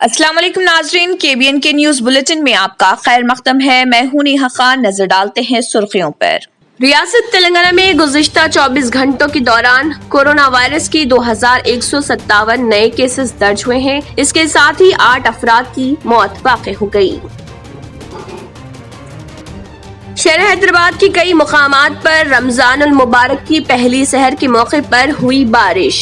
अस्सलाम वालेकुम नाजरीन, KBN के न्यूज बुलेटिन में आपका खैर मकदम है। मैं हूं नेहा खान। नजर डालते हैं सुर्खियों पर। रियासत तेलंगाना में गुज़िश्ता 24 घंटों के दौरान कोरोना वायरस के 2157 नए केसेस दर्ज हुए हैं। इसके साथ ही 8 अफराद की मौत वाक़ हो गई। शहर हैदराबाद की कई मुकामात पर रमजानुल मुबारक की पहली सहर के मौके पर हुई बारिश।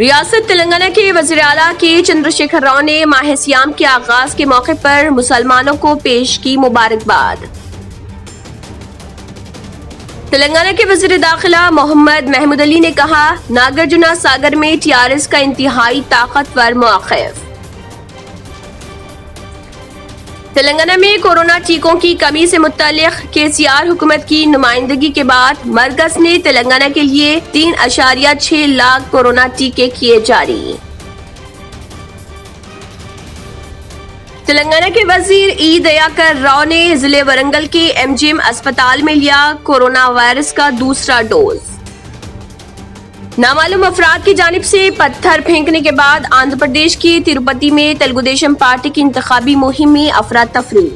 रियासत तेलंगाना के वज़ीर आला के चंद्रशेखर राव ने माह सियाम के आगाज के मौके पर मुसलमानों को पेश की मुबारकबाद। तेलंगाना के वज़ीर दाखिला मोहम्मद महमूद अली ने कहा, नागार्जुना सागर में TRS का इंतहाई ताकतवर मौक़िफ़। तेलंगाना में कोरोना टीकों की कमी से मुत्तल्लिक़ KCR हुकूमत की नुमाइंदगी के बाद मरकज ने तेलंगाना के लिए 3.6 लाख कोरोना टीके किए जारी। तेलंगाना के वजीर ई दयाकर राव ने जिले वरंगल के MGM अस्पताल में लिया कोरोना वायरस का दूसरा डोज। नामालूम अफराद की जानिब से पत्थर फेंकने के बाद आंध्र प्रदेश की तिरुपति में तेलुगुदेशम पार्टी की इंतखाबी मुहिम में अफरा तफरी।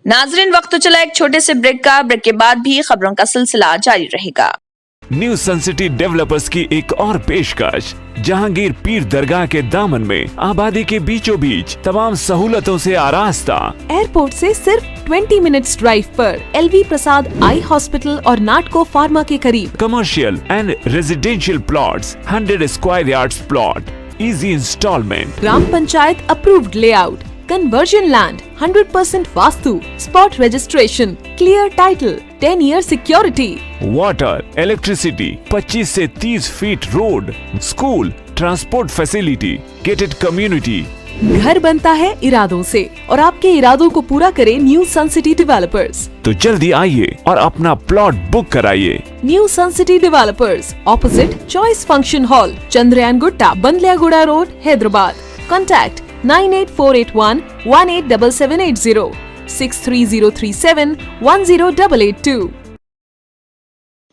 नाजरीन, वक्त तो चला एक छोटे से ब्रेक का। ब्रेक के बाद भी खबरों का सिलसिला जारी रहेगा। न्यू सन सिटी डेवलपर्स की एक और पेशकश, जहांगीर पीर दरगाह के दामन में आबादी के बीचों बीच तमाम सहूलतों से आरास्ता। एयरपोर्ट से सिर्फ 20 मिनट्स ड्राइव पर LV प्रसाद आई हॉस्पिटल और नाटको फार्मा के करीब। Commercial and residential plots, 100 square yards plot, easy instalment, ग्राम panchayat approved layout, conversion land, 100% vastu, spot registration, clear title, 10 year security, water, electricity, 25 से 30 feet road, school, transport facility, gated community. घर बनता है इरादों से और आपके इरादों को पूरा करे न्यू सन सिटी डेवलपर्स। तो जल्दी आइए और अपना प्लॉट बुक कराइए। New sun city developers, opposite choice function hall, Chandrayan Gutta, Bandlaguda road, Hyderabad. Contact 98481 187780, 63037 10882।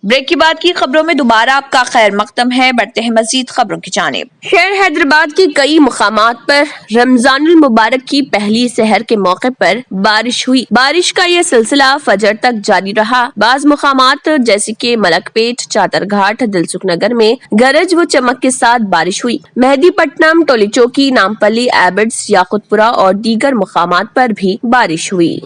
Break के बाद की खबरों में दोबारा आपका खैर मकदम है। बढ़ते हैं मजीद खबरों की जानिब। शहर हैदराबाद की कई मुकामात पर रमजानुल मुबारक की पहली सहर के मौके पर बारिश हुई। बारिश का ये सिलसिला फजर तक जारी रहा। बाज मुकामात जैसे कि मलकपेट, चादरघाट, दिलसुख नगर में गरज व चमक के साथ बारिश हुई। मेहदीपट्टनम, टोली चौकी, नामपल्ली, एबट्स, याकुतपुरा और दीगर मुकामात पर भी बारिश हुई।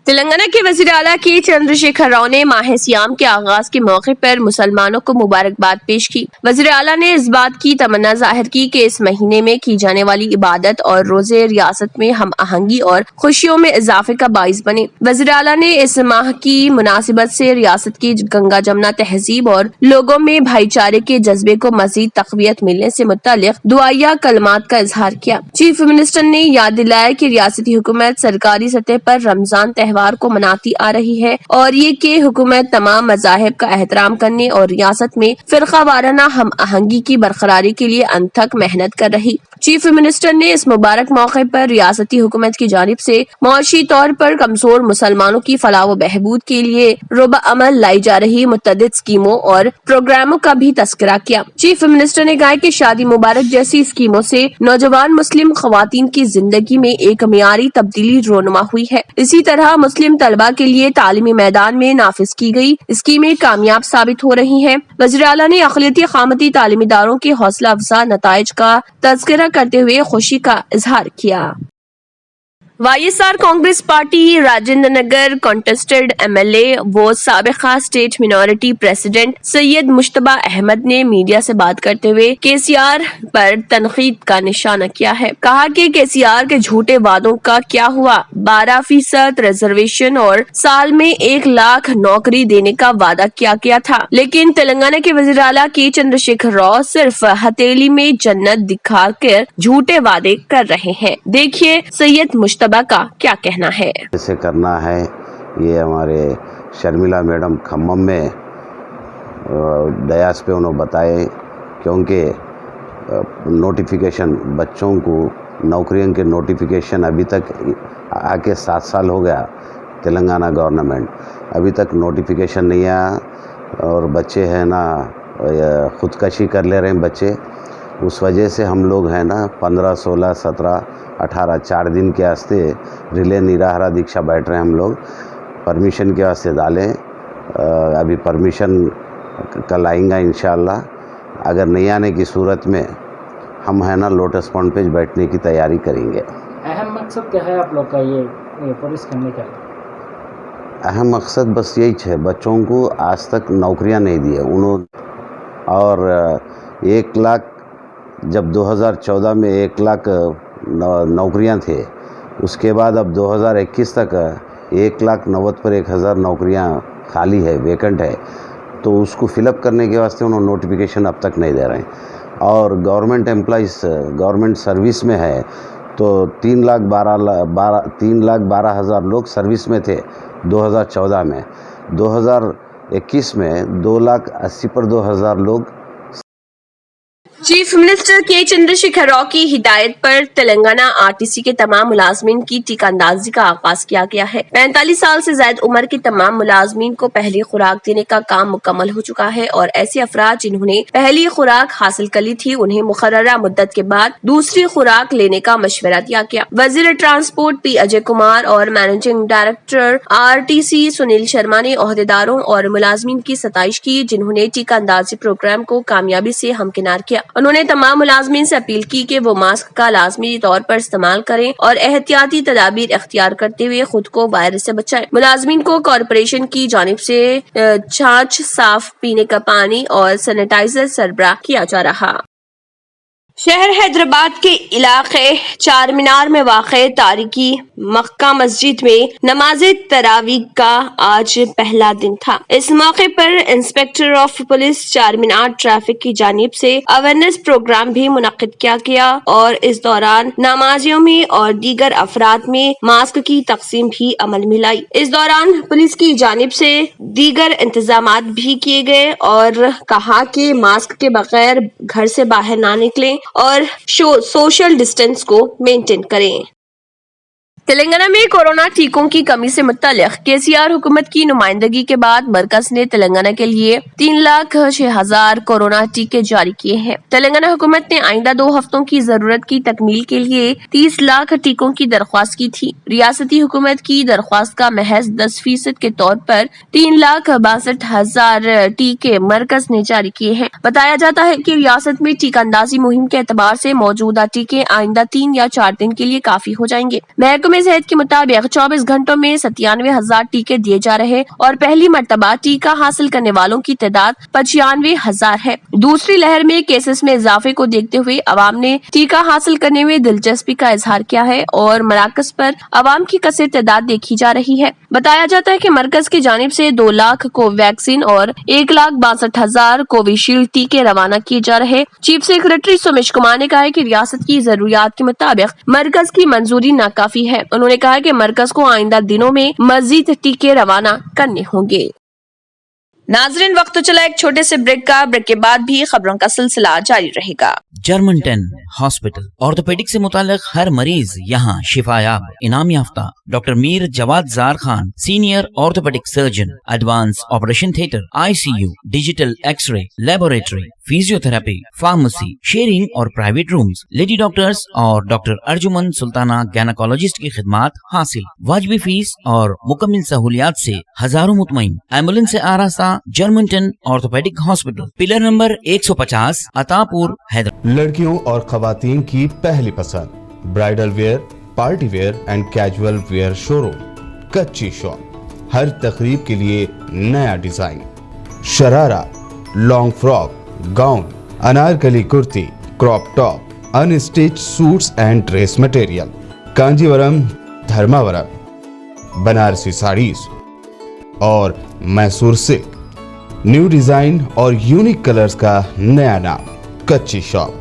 तेलंगाना के वज़ीर आला के चंद्रशेखर राव ने माह सियाम के आगाज के मौके पर मुसलमानों को मुबारकबाद पेश की। वज़ीर आला ने इस बात की तमन्ना जाहिर की कि इस महीने में की जाने वाली इबादत और रोजे रियासत में हम आहंगी और खुशियों में इजाफे का बाइस बने। वज़ीर आला ने इस माह की मुनासिबत से रियासत की गंगा जमुना तहजीब और लोगों में भाईचारे के जज्बे को मजीद तक़वियत मिलने से मुत्तल्लिक़ दुआया कलमात का इजहार किया। चीफ मिनिस्टर ने याद दिलाया कि रियासती हुकूमत सरकारी सतह पर रमजान त्योहार को मनाती आ रही है और ये कि हुकूमत तमाम मज़ाहिब का एहतराम करने और रियासत में फिरका वाराना हम आहंगी की बरकरारी के लिए अनथक मेहनत कर रही। चीफ मिनिस्टर ने इस मुबारक मौके पर रियासती हुकूमत की जानिब से मुआशी तौर पर कमजोर मुसलमानों की फलाह व बहबूद के लिए रोबा अमल लाई जा रही मुतअद्दिद स्कीमों और प्रोग्रामों का भी तस्करा किया। चीफ मिनिस्टर ने कहा कि शादी मुबारक जैसी स्कीमों से नौजवान मुस्लिम खवातीन की जिंदगी में एक मियारी तब्दीली रोनुमा हुई है। इसी तरह मुस्लिम तलबा के लिए तालीमी मैदान में नाफिज की गई स्कीमें कामयाब साबित हो रही हैं। वज़ीर आला ने अक़लियती क़ामती तालीमी दारों के हौसला अफजा नताइज का तज़किरा करते हुए खुशी का इजहार किया। YSR Congress party Rajendra Nagar contested MLA वो साबिक़ा state minority president Syed Mushtaba Ahmed ने मीडिया से बात करते हुए KCR पर तनकीद का निशाना किया है। कहा कि KCR के झूठे वादों का क्या हुआ। 12% रिजर्वेशन और साल में 1 लाख नौकरी देने का वादा किया गया था, लेकिन तेलंगाना के वज़ीर आला के चंद्रशेखर राव सिर्फ हथेली में जन्नत दिखाकर झूठे वादे कर रहे हैं। देखिए सैयद मुश्तबा का क्या कहना है। कैसे करना है ये हमारे शर्मिला मैडम खम्मम में दयास पे उन्होंने बताए, क्योंकि नोटिफिकेशन बच्चों को नौकरियों के नोटिफिकेशन अभी तक आके 7 साल हो गया। तेलंगाना गवर्नमेंट अभी तक नोटिफिकेशन नहीं आया और बच्चे हैं ना خودکشی کر لے رہے ہیں بچے. اس وجہ سے ہم لوگ ہیں نا 15, 16, 17, 18 4 دن کے واسطے ریلے نراہارا دیکشا بیٹھ رہے ہیں ہم لوگ. پرمیشن کے واسطے ڈالیں. ابھی پرمیشن کل آئیں گا انشاءاللہ. اگر نہیں آنے کی صورت میں ہم ہے نا لوٹس پونڈ پہ بیٹھنے کی تیاری کریں گے. اہم مقصد کیا ہے آپ لوگ کا یہ پولیس کرنے کا؟ اہم مقصد بس یہی ہے، بچوں کو آج تک نوکریاں نہیں دی انہوں. اور 1 لاکھ جب 2014 میں 1 لاکھ نوکریاں تھے، اس کے بعد اب 2021 تک 1,90,000 پر 1,000 نوکریاں خالی ہے، ویکنٹ ہے. تو اس کو فل اپ کرنے کے واسطے انہوں نوٹیفیکیشن اب تک نہیں دے رہے ہیں. اور گورنمنٹ امپلائیز گورنمنٹ سروس میں ہے تو 3,12,000 لوگ سروس میں تھے 2014 میں. 2021 میں 2,80,000 پر 2,000 لوگ. چیف منسٹر کے چندرشیکھر راؤ کی ہدایت پر تلنگانہ RTC کے تمام ملازمین کی ٹیکہ اندازی کا آغاز کیا گیا ہے. 45 سال سے زائد عمر کے تمام ملازمین کو پہلی خوراک دینے کا کام مکمل ہو چکا ہے اور ایسے افراد جنہوں نے پہلی خوراک حاصل کر لی تھی انہیں مقررہ مدت کے بعد دوسری خوراک لینے کا مشورہ دیا گیا. وزیر ٹرانسپورٹ P. اجے کمار اور managing director RTC Sunil Sharma نے عہدیداروں اور ملازمین کی ستائش کی جنہوں نے ٹیکہ اندازی پروگرام کو کامیابی سے ہمکنار کیا. انہوں نے تمام ملازمین سے اپیل کی کہ وہ ماسک کا لازمی طور پر استعمال کریں اور احتیاطی تدابیر اختیار کرتے ہوئے خود کو وائرس سے بچائیں. ملازمین کو کارپوریشن کی جانب سے چھاچھ، صاف پینے کا پانی اور سینیٹائزر سربراہ کیا جا رہا. شہر حیدرآباد کے علاقے چار مینار میں واقع تاریخی مکہ مسجد میں نماز تراویح کا آج پہلا دن تھا. اس موقع پر انسپکٹر آف پولیس چار مینار ٹریفک کی جانب سے اویئرنیس پروگرام بھی منعقد کیا گیا اور اس دوران نمازیوں میں اور دیگر افراد میں ماسک کی تقسیم بھی عمل میں لائی. اس دوران پولیس کی جانب سے دیگر انتظامات بھی کیے گئے اور کہا کہ ماسک کے بغیر گھر سے باہر نہ نکلیں اور سوشل ڈسٹینس کو مینٹین کریں. تلنگانہ میں کورونا ٹیکوں کی کمی سے متعلق KCR حکومت کی نمائندگی کے بعد مرکز نے تلنگانہ کے لیے 3,06,000 کورونا ٹیکے جاری کیے ہیں. تلنگانہ حکومت نے آئندہ 2 ہفتوں کی ضرورت کی تکمیل کے لیے 30 لاکھ ٹیکوں کی درخواست کی تھی. ریاستی حکومت کی درخواست کا محض 10% کے طور پر 3,62,000 ٹیکے مرکز نے جاری کیے ہیں. بتایا جاتا ہے کہ ریاست میں ٹیکہ اندازی مہم کے اعتبار سے موجودہ ٹیکے آئندہ 3 یا 4 دن کے لیے کافی ہو جائیں گے. محکمہ صحت کے مطابق 24 گھنٹوں میں 97,000 ٹیکے دیے جا رہے اور پہلی مرتبہ ٹیکہ حاصل کرنے والوں کی تعداد 95,000 ہے. دوسری لہر میں کیسز میں اضافے کو دیکھتے ہوئے عوام نے ٹیکہ حاصل کرنے میں دلچسپی کا اظہار کیا ہے اور مراکز پر عوام کی کثیر تعداد دیکھی جا رہی ہے. بتایا جاتا ہے کہ مرکز کی جانب سے 2 لاکھ کو ویکسین اور 1,62,000 کوویشیلڈ ٹیکے روانہ کیے جا رہے. چیف سیکرٹری سومیش کمار نے کہا ہے کہ ریاست کی ضروریات کے مطابق مرکز کی منظوری ناکافی ہے. انہوں نے کہا کہ مرکز کو آئندہ دنوں میں مزید ٹیکے روانہ کرنے ہوں گے. ناظرین وقت تو چلا ایک چھوٹے سے بریک کا. بریک کے بعد بھی خبروں کا سلسلہ جاری رہے گا. جرمنٹن ہاسپٹل آرتھوپیڈک سے متعلق ہر مریض یہاں شفا یاب. انعام یافتہ ڈاکٹر میر جواد زار Khan, senior orthopaedic surgeon, advance operation theatre, ICU، digital X ray, laboratory, physio therapy, pharmacy, sharing اور پرائیویٹ رومز، لیڈی ڈاکٹرز اور ڈاکٹر ارجمن سلطانہ گینیکالوجسٹ کی خدمات حاصل. واجبی فیس اور مکمل سہولیات سے ہزاروں مطمئن. ایمبولینس سے آراستہ Germanten orthopaedic hospital, pillar number 150، Attapur, Hyderabad. لڑکیوں اور خواتین کی پہلی پسند bridal wear, party wear and casual wear show room Kachi shop. ہر تقریب کے لیے نیا design, sharara, long frock, gown, Anarkali kurti, crop top, unstitch suits and dress material, Kanjeevaram, Dharmavaram, Banarasi saris اور میسور سلک. نیو ڈیزائن اور یونیک کلرز کا نیا نام Kachi shop.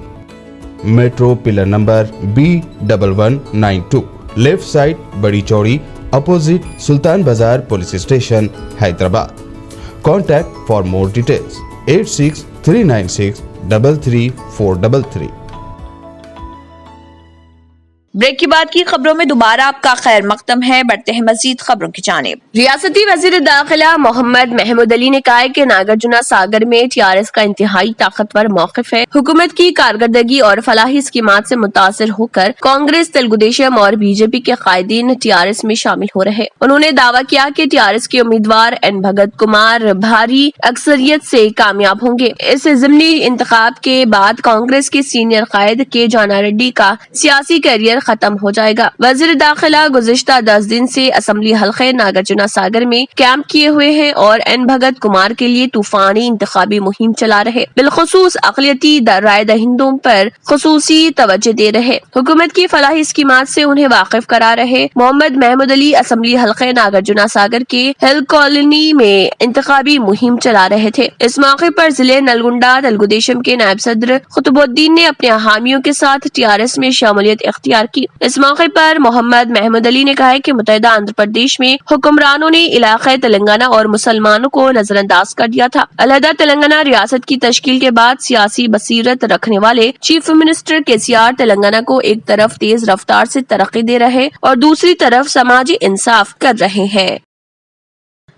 Metro pillar number B1192، left side بڑی چوڑی، opposite Sultan Bazaar police station, Hyderabad. Contact for more details 86 396 33433. Break के बाद की खबरों में दोबारा आपका खैर मकदम है। बढ़ते हैं मजीद खबरों की जानिब। रियासती वजीर दाखिला मोहम्मद महमूद अली ने कहा है कि नागार्जुना सागर में टीआरएस का इंतहाई ताकतवर मौक़िफ है। हुकूमत की कारकर्दगी और फलाही स्कीमात से मुतासिर होकर कांग्रेस, तेलुगुदेशम और बीजेपी के कायदीन टीआरएस में शामिल हो रहे। उन्होंने दावा किया कि टीआरएस के उम्मीदवार एन भगत कुमार भारी अक्सरियत से कामयाब होंगे। इस ज़िमनी इंतखाब के बाद कांग्रेस के सीनियर कायद के जाना रेड्डी का सियासी कैरियर खत्म हो जाएगा। वजीर दाखिला गुज़िश्ता 10 दिन से असम्बली हल्के नागार्जुना सागर में कैंप किए हुए हैं और एन भगत कुमार के लिए तूफानी इंतखाबी मुहिम चला रहे, बिलखुसूस अक़लियती राय दहिंदों पर खुसूसी तवज्जो दे रहे, हुकूमत की फलाही स्कीमात से उन्हें वाकिफ करा रहे। मोहम्मद महमूद अली असम्बली हल्के नागार्जुना सागर के हिल कॉलोनी में इंतखाबी मुहिम चला रहे थे। इस मौके पर जिले नलगुंडा तेलुगुदेशम के नायब सदर कुतुबुद्दीन ने अपने हामियों के साथ टीआरएस में शामिलियत इख्तियार की। इस मौके पर मोहम्मद महमूद अली ने कहा है कि मुत्तहिदा आंध्र प्रदेश में हुक्मरानों ने इलाके तेलंगाना और मुसलमानों को नजरअंदाज कर दिया था। अलहदा तेलंगाना रियासत की तश्कील के बाद सियासी बसीरत रखने वाले चीफ मिनिस्टर केसीआर तेलंगाना को एक तरफ तेज रफ्तार से तरक्की दे रहे और दूसरी तरफ समाजी इंसाफ कर रहे हैं।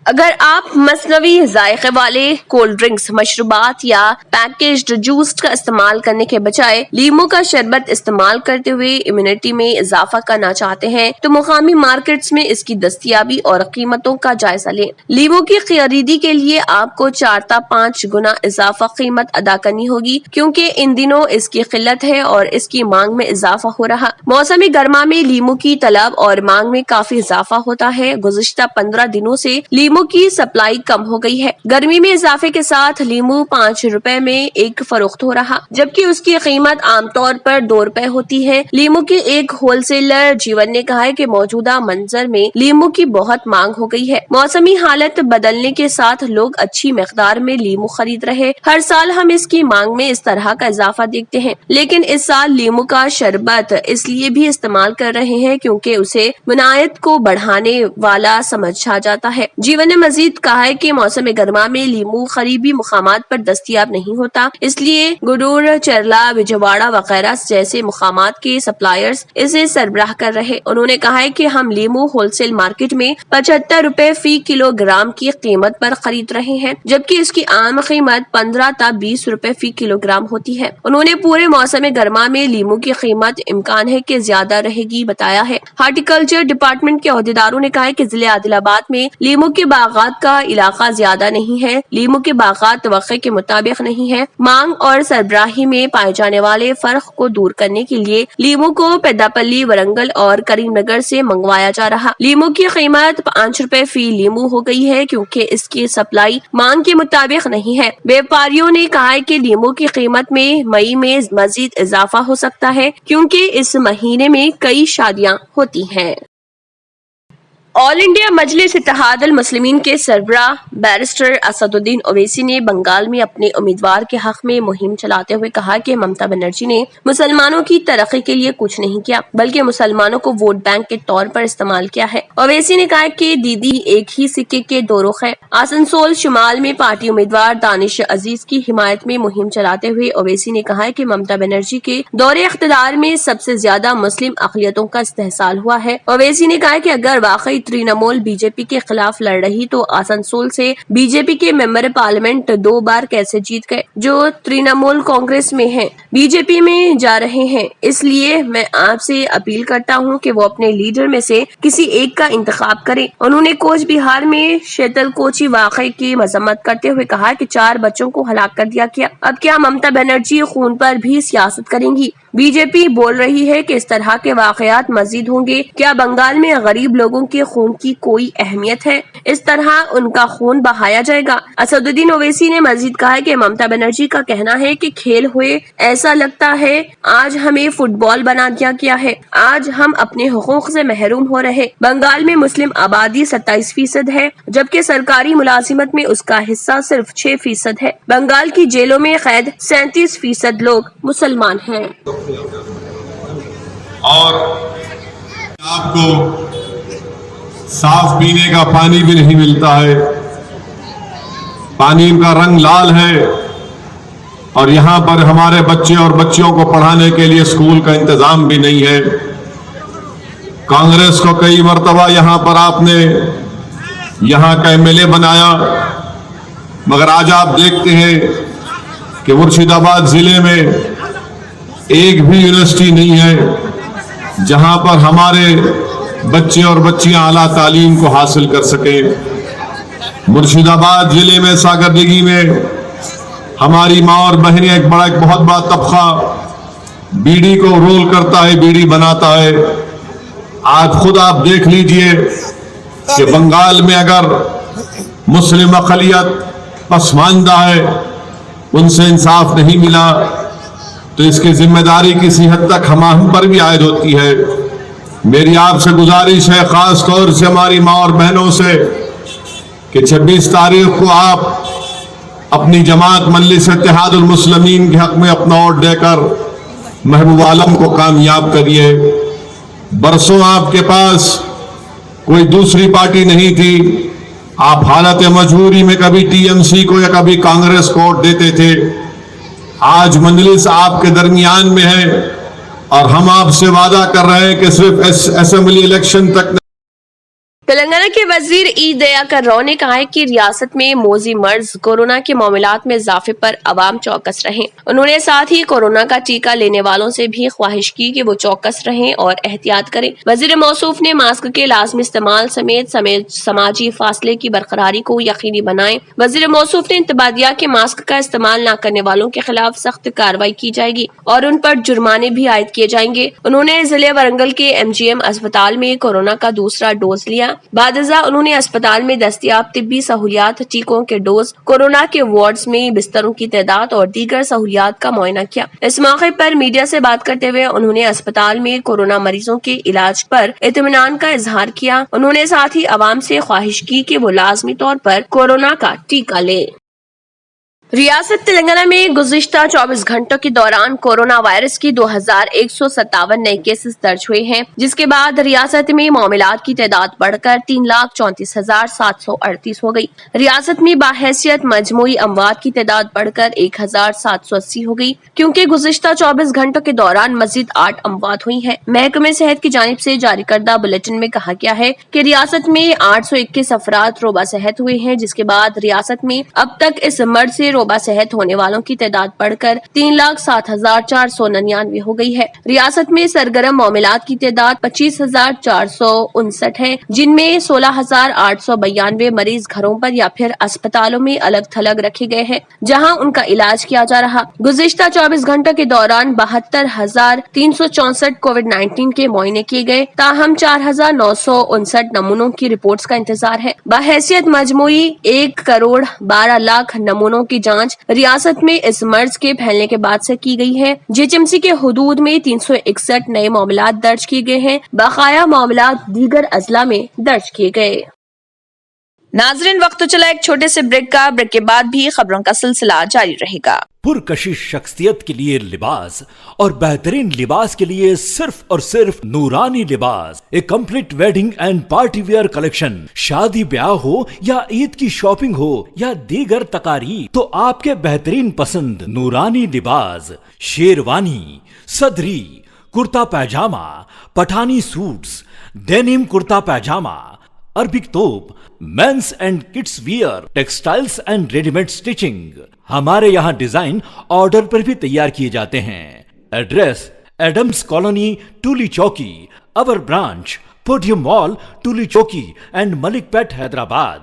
अगर आप मसनवी जायके वाले कोल्ड ड्रिंक्स, मशरूबात या पैकेज्ड जूस का इस्तेमाल करने के बजाय लीमू का शरबत इस्तेमाल करते हुए इम्यूनिटी में इजाफा करना चाहते हैं तो मुकामी मार्केट्स में इसकी दस्तयाबी और कीमतों का जायजा लें। लीमू की खरीदी के लिए आपको 4 से 5 गुना इजाफा कीमत अदा करनी होगी क्योंकि इन दिनों इसकी किल्लत है और इसकी मांग में इजाफा हो रहा। मौसमी गर्मा में लीमू की तलब और मांग में काफी इजाफा होता है। गुज़िश्ता 15 दिनों से लीमू की सप्लाई कम हो गई है। गर्मी में इजाफे के साथ लीमू 5 रुपए में एक फरोख्त हो रहा, जबकि उसकी कीमत आमतौर पर 2 रुपए होती है। लीमू के एक होलसेलर जीवन ने कहा है कि मौजूदा मंजर में लीमू की बहुत मांग हो गई है। मौसमी हालत बदलने के साथ लोग अच्छी मिकदार में लीमू खरीद रहे। हर साल हम इसकी मांग में इस तरह का इजाफा देखते हैं, लेकिन इस साल लीमू का शरबत इसलिए भी इस्तेमाल कर रहे हैं क्योंकि उसे मुनायत को बढ़ाने वाला समझा जाता है। जीवन ने मजीद कहा है कि मौसम गर्मा में लीमू करीबी मुकामात पर दस्तयाब नहीं होता, इसलिए गुरूर, चरला, विजयवाड़ा वगैरह जैसे मुकामात के सप्लायर्स इसे सरबराह कर रहे। उन्होंने कहा है कि हम लीमू होलसेल मार्केट में 75 रुपए फी किलोग्राम की कीमत पर खरीद रहे हैं, जबकि इसकी आम कीमत 15 से 20 रुपए फी किलोग्राम होती है। उन्होंने पूरे मौसम गर्मा में लीमू की कीमत इम्कान है कि ज्यादा रहेगी बताया है। हार्टिकल्चर डिपार्टमेंट के अहदेदारों ने कहा है कि जिले आदिलाबाद में लीमू के बागात का इलाका ज्यादा नहीं है। लीमू के बागात तवक्के के मुताबिक नहीं है। मांग और सरबराही में पाए जाने वाले फर्क को दूर करने के लिए लीमू को पेद्दापल्ली, वरंगल और करीमनगर से मंगवाया जा रहा। लीमू की कीमत 5 रुपए फी लीमू हो गई है क्योंकि इसकी सप्लाई मांग के मुताबिक नहीं है। व्यापारियों ने कहा है कि लीमू की कीमत में मई में मजीद इजाफा हो सकता है क्योंकि इस महीने में कई शादियां होती हैं। ऑल इंडिया मजलिस इत्तेहाद अल मुस्लिमीन के सरबराह बैरिस्टर असदुद्दीन ओवैसी ने बंगाल में अपने उम्मीदवार के हक में मुहिम चलाते हुए कहा कि ममता बनर्जी ने मुसलमानों की तरक्की के लिए कुछ नहीं किया बल्कि मुसलमानों को वोट बैंक के तौर पर इस्तेमाल किया है। ओवैसी ने कहा कि दीदी एक ही सिक्के के 2 रुख है। आसनसोल शुमाल में पार्टी उम्मीदवार दानिश अजीज की हिमायत में मुहिम चलाते हुए ओवैसी ने कहा कि ममता बनर्जी के दौरे इख्तिदार में सबसे ज्यादा मुस्लिम अक़लियतों का इस्तेहसाल हुआ है। ओवैसी ने कहा कि अगर वाकई तृणमूल बीजेपी के खिलाफ लड़ रही तो आसनसोल से बीजेपी के मेंबर पार्लियामेंट 2 बार कैसे जीत गए जो तृणमूल कांग्रेस में हैं, बीजेपी में जा रहे हैं। इसलिए मैं आपसे अपील करता हूं कि वो अपने लीडर में से किसी एक का इंतखाब करें। उन्होंने कोच बिहार में शीतल कोची वाकये की मजम्मत करते हुए कहा कि 4 बच्चों को हलाक कर दिया गया। अब क्या ममता बनर्जी खून पर भी सियासत करेंगी? बीजेपी बोल रही है कि इस तरह के वाकयात मजीद होंगे। क्या बंगाल में गरीब लोगों के खून की कोई अहमियत है? इस तरह उनका खून बहाया जाएगा। असदुद्दीन ओवैसी ने मजीद कहा कि ममता बनर्जी का कहना है कि खेल हुए, ऐसा लगता है आज हमें फुटबॉल बना दिया गया है, आज हम अपने हुकूक से महरूम हो रहे। बंगाल में मुस्लिम आबादी 27% है जबकि सरकारी मुलाजिमत में उसका हिस्सा सिर्फ 6% है। बंगाल की जेलों में कैद 37% लोग मुसलमान हैं। और आपको साफ पीने का पानी भी नहीं मिलता है, पानी का रंग लाल है और यहाँ पर हमारे बच्चे और बच्चियों को पढ़ाने के लिए स्कूल का इंतजाम भी नहीं है। कांग्रेस को कई मर्तबा यहां पर आपने यहां का एमएलए बनाया, मगर आज आप देखते हैं कि मुर्शिदाबाद जिले में एक भी यूनिवर्सिटी नहीं है जहां पर हमारे बच्चे और बच्चियां आला तालीम को हासिल कर सके। मुर्शिदाबाद जिले में सागरदिघी में हमारी माँ और बहनें एक बहुत बड़ा तबका बीड़ी को रोल करता है, बीड़ी बनाता है। आज खुद आप देख लीजिए कि बंगाल में अगर मुस्लिम अक़लियत पसमानदा है, उनसे इंसाफ नहीं मिला, तो इसकी जिम्मेदारी किसी हद तक हम पर भी आयद होती है। मेरी आपसे गुजारिश है, खास तौर से हमारी माँ और बहनों से, कि 26 तारीख को आप अपनी जमात मजलिस इत्तेहादुल मुस्लिमीन के हक में अपना वोट देकर महबूब आलम को कामयाब करिए। बरसों आपके पास कोई दूसरी पार्टी नहीं थी, आप हालत मजबूरी में कभी टीएमसी को या कभी कांग्रेस को वोट देते थे। आज मजलिस आपके दरमियान में है और हम आपसे वादा कर रहे हैं कि सिर्फ असेंबली इलेक्शन तक तेलंगाना के वजीर ई दयाकर राव ने कहा है कि रियासत में मौजी मर्ज कोरोना के मामलात में इजाफे पर अवाम चौकस रहें। उन्होंने साथ ही कोरोना का टीका लेने वालों से भी ख्वाहिश की कि वो चौकस रहें और एहतियात करें। वजीर मौसूफ ने मास्क के लाजमी इस्तेमाल समेत समाजी फासले की बरकरारी को यकीनी बनाएं। वजीर मौसूफ ने इंतबाह दिया कि मास्क का इस्तेमाल न करने वालों के खिलाफ सख्त कार्रवाई की जाएगी और उन पर जुर्माने भी आयद किए जाएंगे। उन्होंने जिले वरंगल के MGM अस्पताल में कोरोना का दूसरा डोज लिया। बादजा उन्होंने अस्पताल में दस्तियाब तिब्बी सहूलियात, टीकों के डोज, कोरोना के वार्ड्स में बिस्तरों की तादाद और दीगर सहूलियात का मुआयना किया। इस मौके पर मीडिया से बात करते हुए उन्होंने अस्पताल में कोरोना मरीजों के इलाज पर इत्मीनान का इजहार किया। उन्होंने साथ ही अवाम से ख्वाहिश की कि वो लाजमी तौर पर कोरोना का टीका ले। रियासत तेलंगाना में गुज़िश्ता 24 घंटों के दौरान कोरोना वायरस की 2157 नए केसेस दर्ज हुए हैं, जिसके बाद रियासत में मामलात की तादाद बढ़कर 3,34,738 हो गई। रियासत में बाहैसियत मजमूई अमवात की तादाद बढ़कर 1,780 हो गई, क्योंकि गुज़िश्ता 24 घंटों के दौरान मजीद 8 अमवात हुई हैं। महकमे सेहत की जानिब से जारी करदा बुलेटिन में कहा गया है कि रियासत में 821 अफराद रोबा सेहत हुए हैं, जिसके बाद रियासत में अब तक इस मर्ज से रोबा सेहत होने वालों की तादाद बढ़कर 3,07,499 हो गई है। रियासत में सरगर्म मामलात की तादाद 25,459 है, जिनमें 16,892 मरीज घरों पर या फिर अस्पतालों में अलग थलग रखे गए हैं, जहां उनका इलाज किया जा रहा। गुज़िश्ता 24 घंटों के दौरान 72,364 कोविड-19 के मुआयने किए गए, ताहम 4,959 नमूनों की रिपोर्ट्स का इंतजार है। बहैसियत मजमूई 1,12,00,000 नमूनों की जांच रियासत में इस मर्ज के फैलने के बाद से की गई है। JHMC के हुदूद में 361 नए मामलात दर्ज किए गए हैं, बकाया मामलात दीगर अजला में दर्ज किए गए। नाज़रीन, वक्त तो चला एक छोटे से ब्रेक का। ब्रेक के बाद भी खबरों का सिलसिला जारी रहेगा। पुरकशिश शख्सियत के लिए लिबास और बेहतरीन लिबास के लिए सिर्फ और सिर्फ Noorani Libas, a complete wedding and party wear collection. शादी ब्याह हो या ईद की शॉपिंग हो या दीगर तकारीब, तो आपके बेहतरीन पसंद नूरानी लिबास, शेरवानी, सदरी, kurta pyjama, Pathani suits, denim kurta pyjama, Arabic thobe, men's and kids wear, textiles and readymade stitching. हमारे यहाँ डिजाइन ऑर्डर पर भी तैयार किए जाते हैं। एड्रेस एडम्स कॉलोनी, टूली चौकी। अवर ब्रांच पोडियम मॉल, टूली चौकी एंड मलिकपेट, हैदराबाद।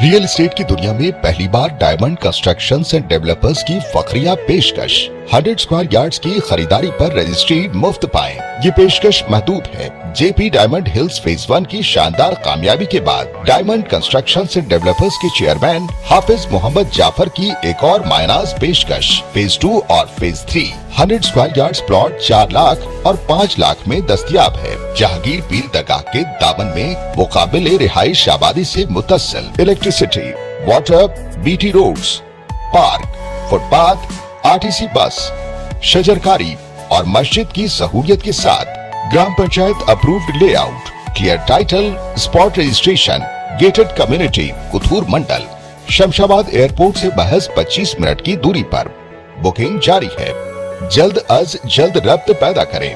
रियल एस्टेट की दुनिया में पहली बार डायमंड कंस्ट्रक्शंस एंड डेवलपर्स की फखरिया पेशकश। 100 स्क्वायर यार्ड्स की खरीदारी पर रजिस्ट्री मुफ्त पाएं। ये पेशकश महदूद है। JP डायमंड हिल्स फेज 1 की शानदार कामयाबी के बाद डायमंड कंस्ट्रक्शंस एंड डेवलपर्स के चेयरमैन हाफिज मोहम्मद जाफर की एक और मायनाज पेशकश। फेज 2 और phase 3 100 square yards plot 4 lakh और 5 लाख में दस्तयाब है। जहांगीर पीर दरगाह के दामन में मुकाबिले रिहाइश आबादी से मुतस्सिल electricity, water, BT roads, park, footpath, RTC bus, शजरकारी और मस्जिद की सहूलियत के साथ ग्राम panchayat approved layout, clear title, spot registration, gated community, Kothur mandal, Shamshabad airport से महज 25 मिनट की दूरी पर। बुकिंग जारी है। जल्द अज जल्द रब्त पैदा करें।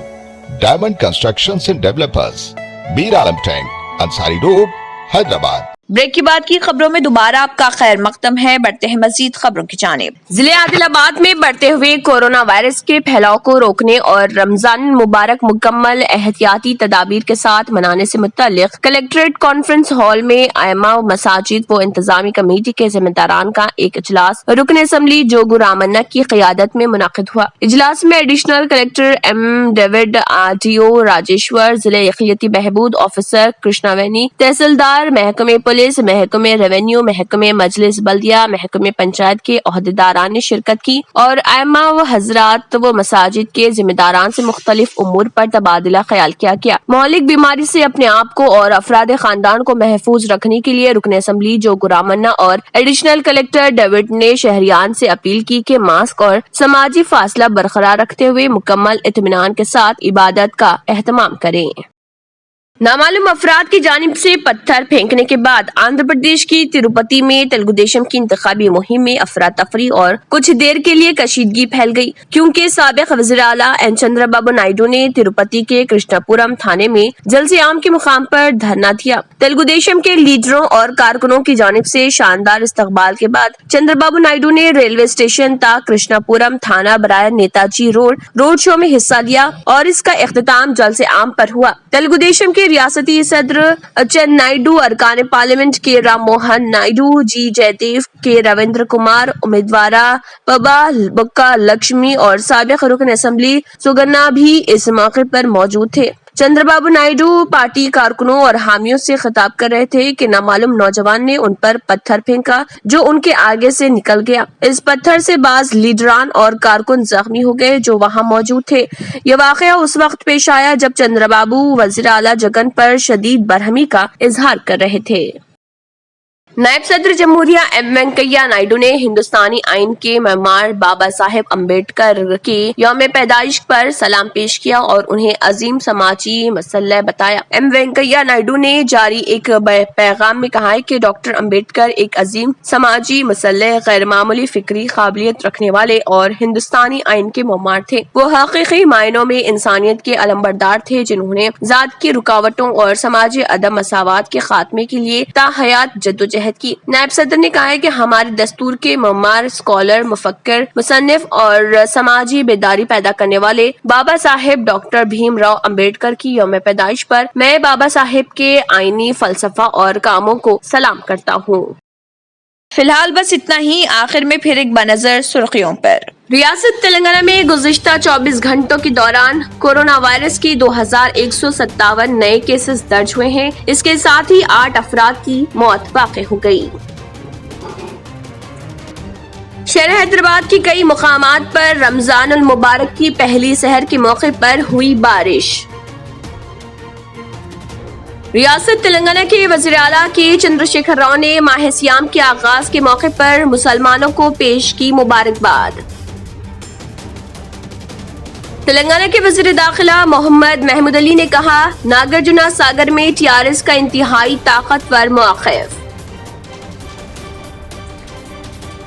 Diamond constructions and developers, Bir Alam tank, Ansari road, Hyderabad. Break के बाद की खबरों में दोबारा आपका खैर मकदम है। बढ़ते हैं मजीद खबरों की जानिब। जिले आदिलाबाद में बढ़ते हुए कोरोना वायरस के फैलाव को रोकने और रमजान मुबारक मुकम्मल एहतियाती तदाबीर के साथ मनाने से मुतल्लिक कलेक्ट्रेट कॉन्फ्रेंस हॉल में आइमा मसाजिद व इंतजामी कमेटी के जिम्मेदारान का एक इजलास रुकन असम्बली जोगू रामन्ना की क़ियादत में मुनाकिद हुआ। इजलास में additional collector M David, RDO Rajeshwar, जिले यकीयती बहबूद ऑफिसर कृष्णावेनी, तहसीलदार, महकमे पुलिस, महकमे रेवेन्यू, महकमे मजलिस बल्दिया, महकमे पंचायत के ओहदेदारान ने शिरकत की और आइमा व हजरात व मसाजिद के जिम्मेदारान से मुख्तलिफ उमूर पर तबादला ख्याल किया गया। मौलिक बीमारी से अपने आप को और अफराद खानदान को महफूज रखने के लिए रुकन असम्बली जोगू रामन्ना और एडिशनल कलेक्टर डेविड ने शहरियान से अपील की कि मास्क और समाजी फासला बरकरार रखते हुए मुकम्मल इत्मीनान के साथ इबादत का एहतमाम करें। नामालूम अफराद की जानिब से पत्थर फेंकने के बाद आंध्र प्रदेश की तिरुपति में तेलुगु देशम की इंतखाबी मुहिम में अफरा तफरी और कुछ देर के लिए कशीदगी फैल गई, क्योंकि साबिक वज़ीर आला एन चंद्रबाबू नायडू ने तिरुपति के कृष्णापुरम थाने में जलसे आम के मुकाम पर धरना दिया। तेलुगु देशम के लीडरों और कारकुनों की जानिब से शानदार इस्तकबाल के बाद चंद्रबाबू नायडू ने रेलवे स्टेशन तक कृष्णापुरम थाना बराए नेताजी रोड शो में हिस्सा लिया और इसका इख्तिताम जलसे आम पर हुआ। तेलुगु देशम के रियासती सदर अच्चन नायडू, अरकान पार्लियामेंट के राम मोहन नायडू, जी जयदेव, के रविंद्र कुमार, उम्मीदवारा पबा बुक्का लक्ष्मी और साबिक रुकन असम्बली सुगन्ना भी इस मौके पर मौजूद थे। चंद्रबाबू नायडू पार्टी कारकुनों और हामियों से खिताब कर रहे थे कि नामालूम नौजवान ने उन पर पत्थर फेंका जो उनके आगे से निकल गया। इस पत्थर से बाज लीडरान और कारकुन जख्मी हो गए जो वहां मौजूद थे। यह वाकया उस वक्त पेश आया जब चंद्रबाबू वज़ीर आला जगन पर शदीद बरहमी का इजहार कर रहे थे। नायब सदर जमहूरिया एम वेंकैया नायडू ने हिंदुस्तानी आइन के मेमार बाबा साहेब अम्बेडकर के यौम पैदाइश पर सलाम पेश किया और उन्हें अजीम समाजी मसला बताया। एम वेंकैया नायडू ने जारी एक पैगाम में कहा है कि डॉक्टर अम्बेडकर एक अजीम समाजी मसले, गैर मामूली फिक्री काबिलियत रखने वाले और हिंदुस्तानी आइन के मेमार थे। वो हकीकी मायनों में इंसानियत के अलमबरदार थे जिन्होंने जात की रुकावटों और समाजी अदम मसावत के खात्मे के लिए ताहयात जद्दोजहद की। नायब सदर ने कहा है कि हमारे दस्तूर के ममार, स्कॉलर, मुफक्किर, मुसन्निफ और समाजी बेदारी पैदा करने वाले बाबा साहेब डॉक्टर भीमराव अंबेडकर की यौम पैदाइश पर मैं बाबा साहेब के आईनी फलसफा और कामों को सलाम करता हूँ। फिलहाल बस इतना ही। आखिर में फिर एक बनजर सुर्खियों पर। रियासत तेलंगाना में गुज़िश्ता 24 घंटों के दौरान कोरोना वायरस की 2157 नए केसेस दर्ज हुए हैं। इसके साथ ही 8 अफराद की मौत वाक़ई हो गई। शहर हैदराबाद की कई मुकामात पर रमजान उल मुबारक की पहली सहर के मौके पर हुई बारिश। रियासत तेलंगाना के वज़ीर आला के चंद्रशेखर राव ने माह सियाम के आगाज के मौके पर मुसलमानों को पेश की मुबारकबाद। तेलंगाना के वज़ीर दाखिला मोहम्मद महमूद अली ने कहा, नागार्जुना सागर में TRS का इंतहाई ताकतवर मौक़िफ़।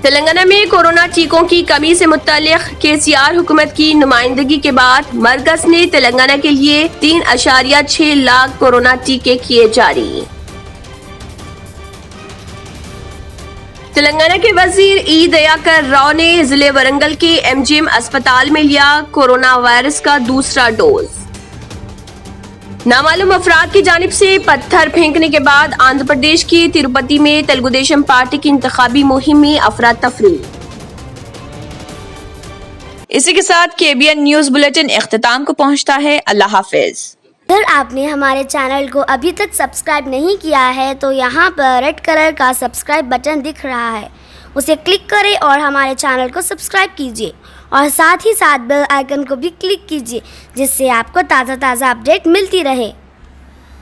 तेलंगाना में कोरोना टीकों की कमी से मुत्तल्लिक़ KCR हुकूमत की नुमाइंदगी के बाद मरकज़ ने तेलंगाना के लिए 3.6 लाख कोरोना टीके किए जारी। तेलंगाना के वजीर ई दयाकर राव ने जिले वरंगल के MGM अस्पताल में लिया कोरोना वायरस का दूसरा डोज। नामालूम अफराद की जानिब से पत्थर फेंकने के बाद आंध्र प्रदेश की तिरुपति में तेलुगु देशम पार्टी की इंतखाबी मुहिम में अफरा तफरी। इसी के साथ KBN न्यूज बुलेटिन इख्तिताम को पहुंचता है। अल्लाह हाफिज। अगर आपने हमारे चैनल को अभी तक सब्सक्राइब नहीं किया है तो यहाँ पर रेड कलर का सब्सक्राइब बटन दिख रहा है, उसे क्लिक करें और हमारे चैनल को सब्सक्राइब कीजिए और साथ ही साथ बेल आइकन को भी क्लिक कीजिए जिससे आपको ताज़ा अपडेट मिलती रहे।